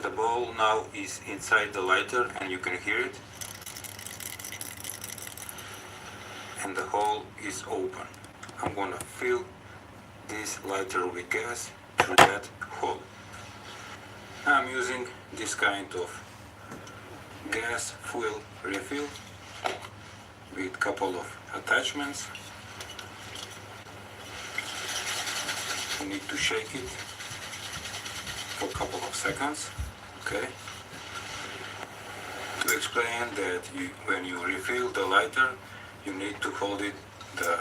The ball now is inside the lighter and you can hear it. And the hole is open. I'm gonna fill this lighter with gas through that hole. I'm using this kind of gas fuel refill with a couple of attachments. You need to shake it for a couple of seconds. Okay. To explain that when you refill the lighter, you need to hold it, the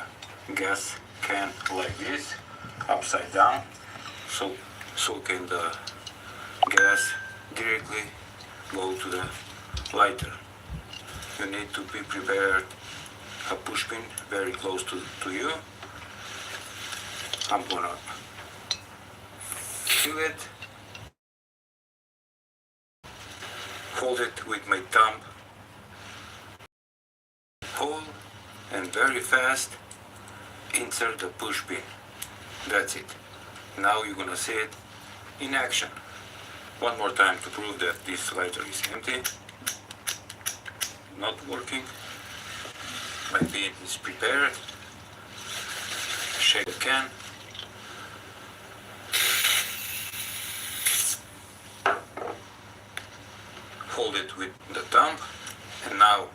gas can, like this, upside down, so can the gas directly go to the lighter. You need to be prepared a push pin very close to you. I'm gonna fill it, hold it with my thumb, hold, and very fast insert the push pin. That's it. Now you're gonna see it in action. One more time to prove that this lighter is empty, not working. My pin is prepared. Shake the can. Hold it with the thumb, and now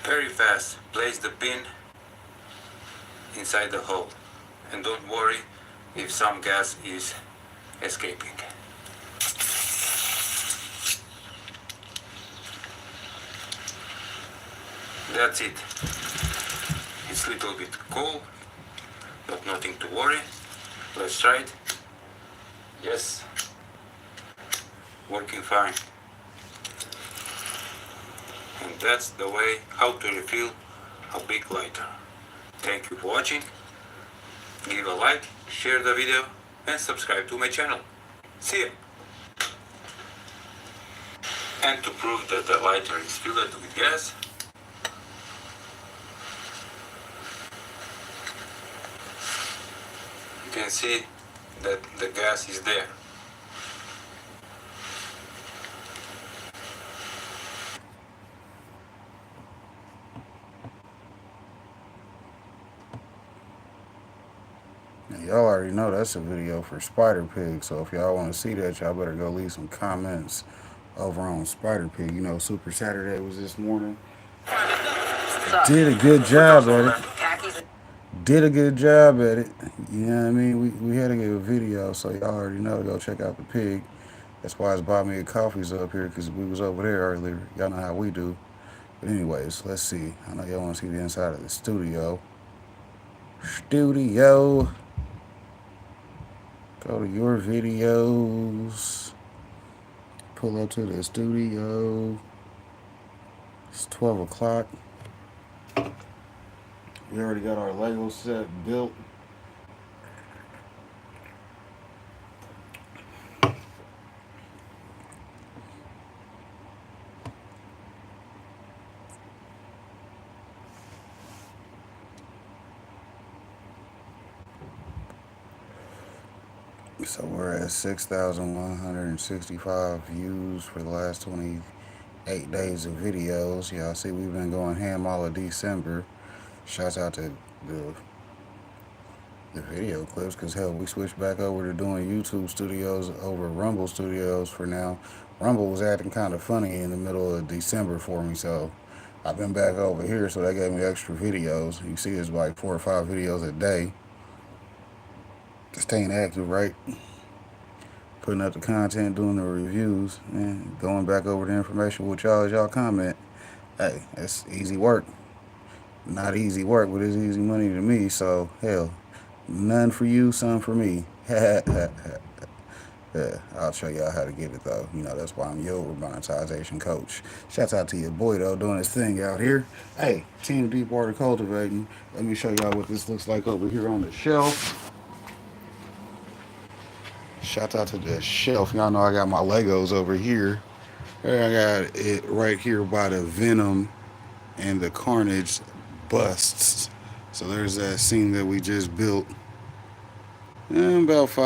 very fast place the pin inside the hole, and don't worry if some gas is escaping. That's it. It's a little bit cold, but nothing to worry. Let's try it. Yes, working fine. And that's the way how to refill a big lighter. Thank you for watching. Give a like, share the video, and subscribe to my channel. See ya! And to prove that the lighter is filled with gas, you can see that the gas is there. Y'all already know that's a video for Spider Pig, so if y'all want to see that, y'all better go leave some comments over on Spider Pig. You know, Super Saturday was this morning. Did a good job at it. Did a good job at it. You know what I mean? We had to get a video, so y'all already know to go check out the pig. That's why it's bought me a coffee's up here, because we was over there earlier. Y'all know how we do. But anyways, let's see. I know y'all want to see the inside of the studio. Go to your videos. Pull up to the studio. It's 12 o'clock. We already got our Lego set built. So we're at 6,165 views for the last 28 days of videos. Y'all see we've been going ham all of December. Shouts out to the video clips, because hell, we switched back over to doing YouTube studios over Rumble studios for now. Rumble was acting kind of funny in the middle of December for me, so I've been back over here, so they gave me extra videos. You see it's like 4 or 5 videos a day. Staying active, right? Putting up the content, doing the reviews, and going back over the information with y'all as y'all comment. Hey, that's easy work. Not easy work, but it's easy money to me, so hell, none for you, some for me. Yeah, I'll show y'all how to get it though. You know, that's why I'm your monetization coach. Shouts out to your boy though, doing his thing out here. Hey, Team Deepwater Cultivating. Let me show y'all what this looks like over here on the shelf. Shout out to the shelf. Y'all know I got my Legos over here. I got it right here by the Venom and the Carnage busts. So there's that scene that we just built. About 5